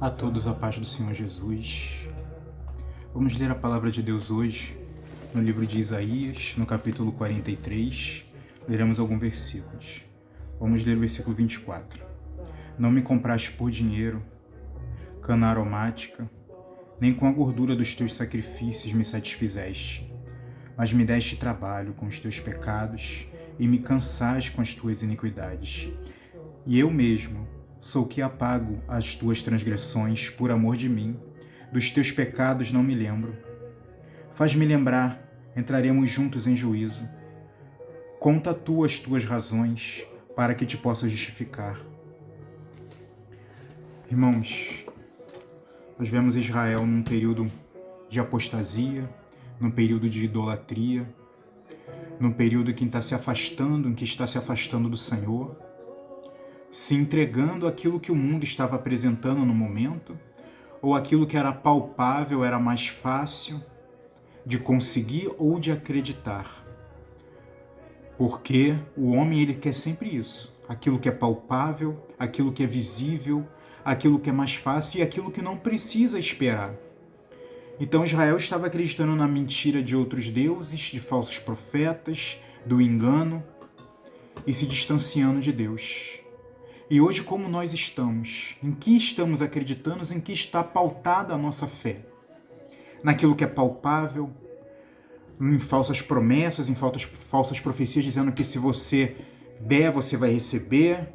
A todos a paz do Senhor Jesus. Vamos ler a palavra de Deus hoje no livro de Isaías, no capítulo 43. Leremos alguns versículos. Vamos ler o versículo 24. Não me compraste por dinheiro, cana aromática, nem com a gordura dos teus sacrifícios me satisfizeste, mas me deste trabalho com os teus pecados e me cansaste com as tuas iniquidades. E eu mesmo sou que apago as tuas transgressões por amor de mim, dos teus pecados não me lembro. Faz-me lembrar, entraremos juntos em juízo. Conta tu as tuas razões, para que te possa justificar. Irmãos, nós vemos Israel num período de apostasia, num período de idolatria, num período em que está se afastando do Senhor, se entregando àquilo que o mundo estava apresentando no momento, ou aquilo que era palpável, era mais fácil de conseguir ou de acreditar. Porque o homem, ele quer sempre isso, aquilo que é palpável, aquilo que é visível, aquilo que é mais fácil e aquilo que não precisa esperar. Então Israel estava acreditando na mentira de outros deuses, de falsos profetas, do engano e se distanciando de Deus. E hoje, como nós estamos? Em que estamos acreditando? Em que está pautada a nossa fé? Naquilo que é palpável, em falsas promessas, em falsas profecias, dizendo que se você der, você vai receber.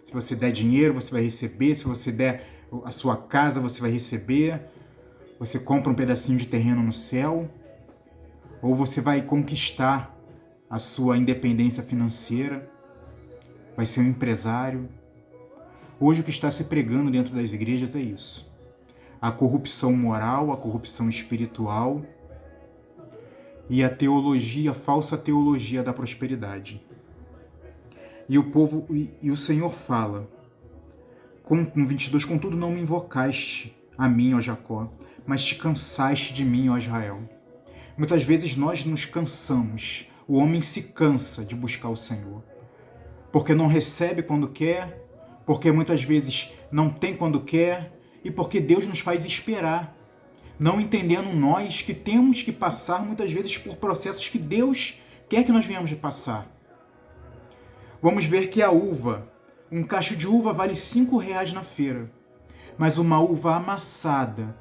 Se você der dinheiro, você vai receber. Se você der a sua casa, você vai receber. Você compra um pedacinho de terreno no céu. Ou você vai conquistar a sua independência financeira. Vai ser um empresário. Hoje o que está se pregando dentro das igrejas é isso. A corrupção moral, a corrupção espiritual e a teologia, a falsa teologia da prosperidade. E o povo, e o Senhor fala, com 22, contudo não me invocaste a mim, ó Jacó, mas te cansaste de mim, ó Israel. Muitas vezes nós nos cansamos, o homem se cansa de buscar o Senhor, porque não recebe quando quer, porque muitas vezes não tem quando quer, e porque Deus nos faz esperar, não entendendo nós que temos que passar muitas vezes por processos que Deus quer que nós venhamos de passar. Vamos ver que a uva, um cacho de uva vale R$5 na feira, mas uma uva amassada,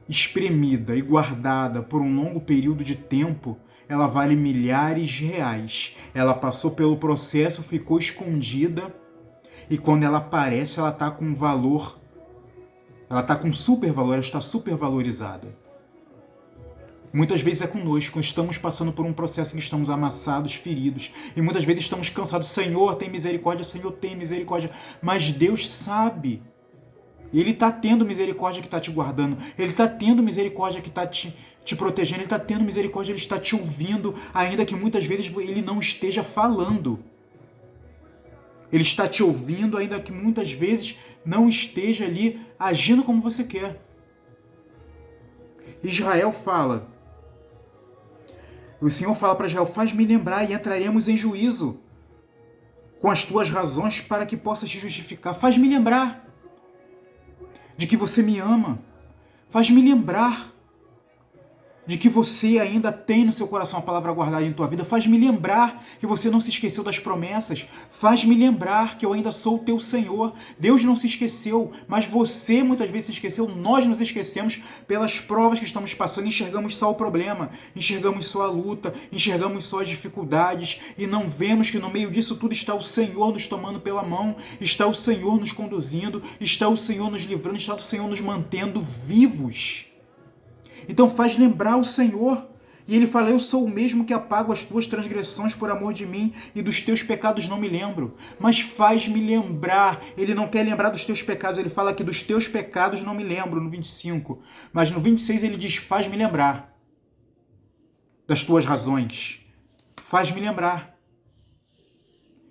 espremida e guardada por um longo período de tempo, ela vale milhares de reais. Ela passou pelo processo, ficou escondida, e quando ela aparece, ela está com valor, ela está com super valor, ela está super valorizada. Muitas vezes é conosco, estamos passando por um processo em que estamos amassados, feridos, e muitas vezes estamos cansados. Senhor, tem misericórdia, Senhor, tem misericórdia. Mas Deus sabe. Ele está tendo misericórdia que está te guardando. Ele está tendo misericórdia que está te protegendo. Ele está tendo misericórdia, Ele está te ouvindo, ainda que muitas vezes Ele não esteja falando. Ele está te ouvindo, ainda que muitas vezes não esteja ali agindo como você quer. Israel fala, o Senhor fala para Israel, faz-me lembrar e entraremos em juízo com as tuas razões para que possas te justificar. Faz-me lembrar de que você me ama. Faz-me lembrar de que você ainda tem no seu coração a palavra guardada em tua vida. Faz-me lembrar que você não se esqueceu das promessas. Faz-me lembrar que eu ainda sou o teu Senhor. Deus não se esqueceu, mas você muitas vezes se esqueceu. Nós nos esquecemos pelas provas que estamos passando. Enxergamos só o problema, enxergamos só a luta, enxergamos só as dificuldades e não vemos que no meio disso tudo está o Senhor nos tomando pela mão, está o Senhor nos conduzindo, está o Senhor nos livrando, está o Senhor nos mantendo vivos. Então faz lembrar o Senhor. E ele fala, eu sou o mesmo que apago as tuas transgressões por amor de mim e dos teus pecados não me lembro. Mas faz-me lembrar. Ele não quer lembrar dos teus pecados. Ele fala que dos teus pecados não me lembro no 25. Mas no 26 ele diz, faz-me lembrar das tuas razões. Faz-me lembrar.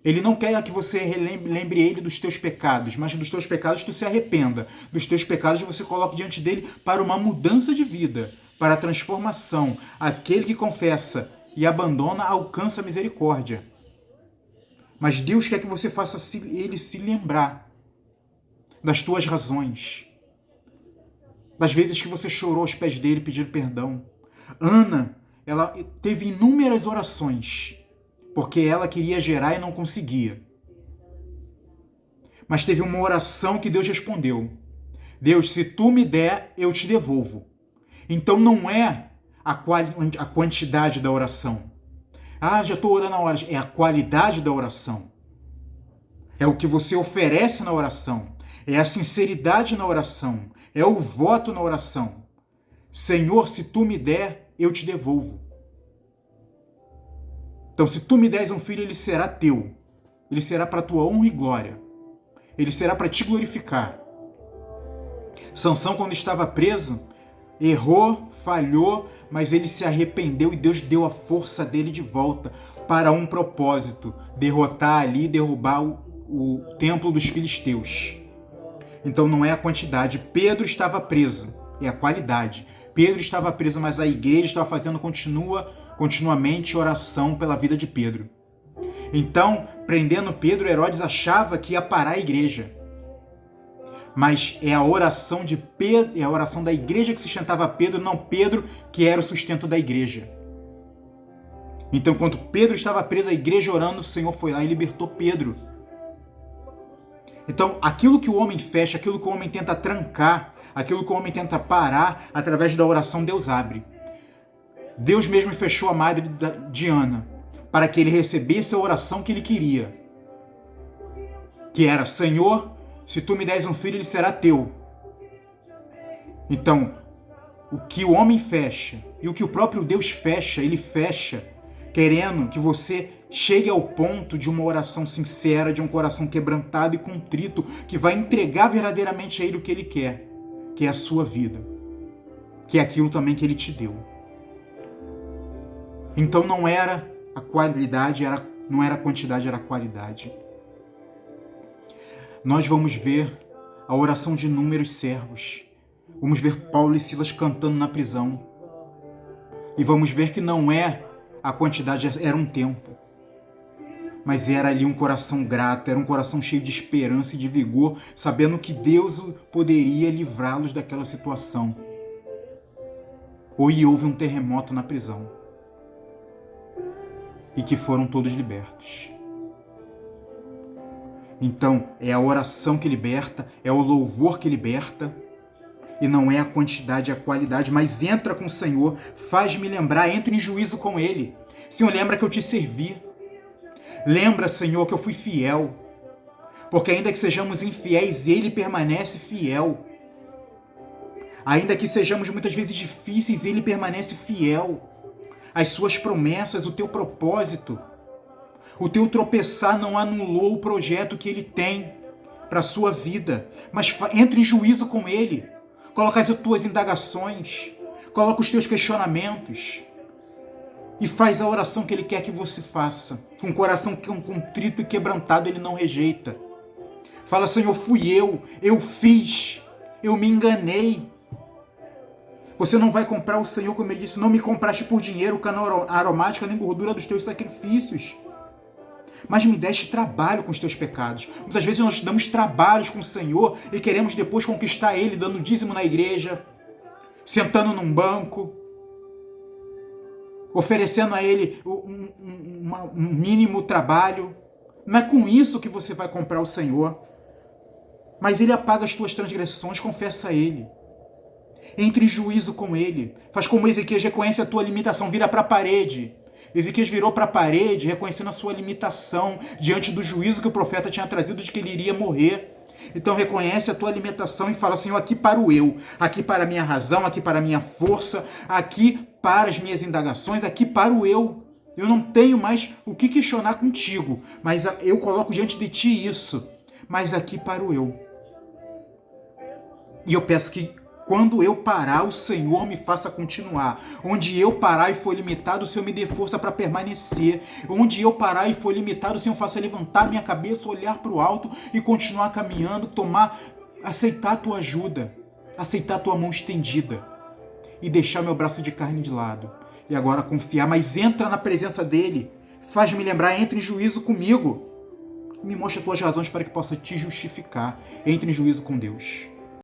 Ele não quer que você lembre ele dos teus pecados, mas dos teus pecados tu se arrependa. Dos teus pecados você coloque diante dele para uma mudança de vida, para a transformação. Aquele que confessa e abandona alcança a misericórdia. Mas Deus quer que você faça ele se lembrar das tuas razões. das vezes que você chorou aos pés dele pedindo perdão. Ana, ela teve inúmeras orações, porque ela queria gerar e não conseguia. Mas teve uma oração que Deus respondeu. Deus, se tu me der, eu te devolvo. Então não é a quantidade da oração. Ah, já estou orando há horas. É a qualidade da oração. É o que você oferece na oração. É a sinceridade na oração. É o voto na oração. Senhor, se tu me der, eu te devolvo. Então, se tu me deres um filho, ele será teu. Ele será para tua honra e glória. Ele será para te glorificar. Sansão, quando estava preso, errou, falhou, mas ele se arrependeu e Deus deu a força dele de volta para um propósito: derrotar ali, derrubar o templo dos filisteus. Então não é a quantidade. Pedro estava preso, é a qualidade. Pedro estava preso, mas a igreja estava fazendo continuamente oração pela vida de Pedro. Então, prendendo Pedro, Herodes achava que ia parar a igreja. Mas é a oração de Pedro, é a oração da igreja que sustentava Pedro, não Pedro que era o sustento da igreja. Então, enquanto Pedro estava preso, a igreja orando, o Senhor foi lá e libertou Pedro. Então, aquilo que o homem fecha, aquilo que o homem tenta trancar, aquilo que o homem tenta parar, através da oração, Deus abre. Deus mesmo fechou a madre de Ana, para que ele recebesse a oração que ele queria. Que era: Senhor, se tu me deres um filho, ele será teu. Então, o que o homem fecha e o que o próprio Deus fecha, ele fecha querendo que você chegue ao ponto de uma oração sincera, de um coração quebrantado e contrito, que vai entregar verdadeiramente a ele o que ele quer, que é a sua vida, que é aquilo também que ele te deu. Então não era a qualidade, não era a quantidade, era a qualidade. Nós vamos ver a oração de inúmeros servos. Vamos ver Paulo e Silas cantando na prisão. E vamos ver que não é a quantidade, era um tempo. Mas era ali um coração grato, era um coração cheio de esperança e de vigor, sabendo que Deus poderia livrá-los daquela situação. E houve um terremoto na prisão. E que foram todos libertos. Então, é a oração que liberta, é o louvor que liberta, e não é a quantidade, é a qualidade, mas entra com o Senhor, faz-me lembrar, entra em juízo com Ele. Senhor, lembra que eu te servi. Lembra, Senhor, que eu fui fiel. Porque ainda que sejamos infiéis, Ele permanece fiel. Ainda que sejamos muitas vezes difíceis, Ele permanece fiel. As suas promessas, o teu propósito, o teu tropeçar não anulou o projeto que Ele tem para a sua vida. Mas entra em juízo com Ele. Coloca as tuas indagações. Coloca os teus questionamentos. E faz a oração que Ele quer que você faça. Com o coração contrito e quebrantado, Ele não rejeita. Fala: Senhor, fui eu fiz, eu me enganei. Você não vai comprar o Senhor, como Ele disse: não me compraste por dinheiro, cana aromática, nem gordura dos teus sacrifícios. Mas me deste trabalho com os teus pecados. Muitas vezes nós damos trabalhos com o Senhor e queremos depois conquistar Ele, dando dízimo na igreja, sentando num banco, oferecendo a Ele um mínimo trabalho. Não é com isso que você vai comprar o Senhor. Mas Ele apaga as tuas transgressões, confessa a Ele. Entre em juízo com Ele. Faz como Ezequias, reconhece a tua limitação, vira para a parede. Ezequias virou para a parede, reconhecendo a sua limitação, diante do juízo que o profeta tinha trazido de que ele iria morrer. Então reconhece a tua limitação e fala: Senhor, aqui para o eu, aqui para a minha razão, aqui para a minha força, aqui para as minhas indagações, aqui para o eu. Eu não tenho mais o que questionar contigo, mas eu coloco diante de ti isso, mas aqui para o eu. E eu peço que quando eu parar, o Senhor me faça continuar. Onde eu parar e for limitado, o Senhor me dê força para permanecer. Onde eu parar e for limitado, o Senhor faça levantar minha cabeça, olhar para o alto e continuar caminhando, aceitar a tua ajuda, aceitar a tua mão estendida e deixar meu braço de carne de lado. E agora confiar, mas entra na presença dEle, faz-me lembrar, entra em juízo comigo. Me mostra as tuas razões para que possa te justificar. Entre em juízo com Deus.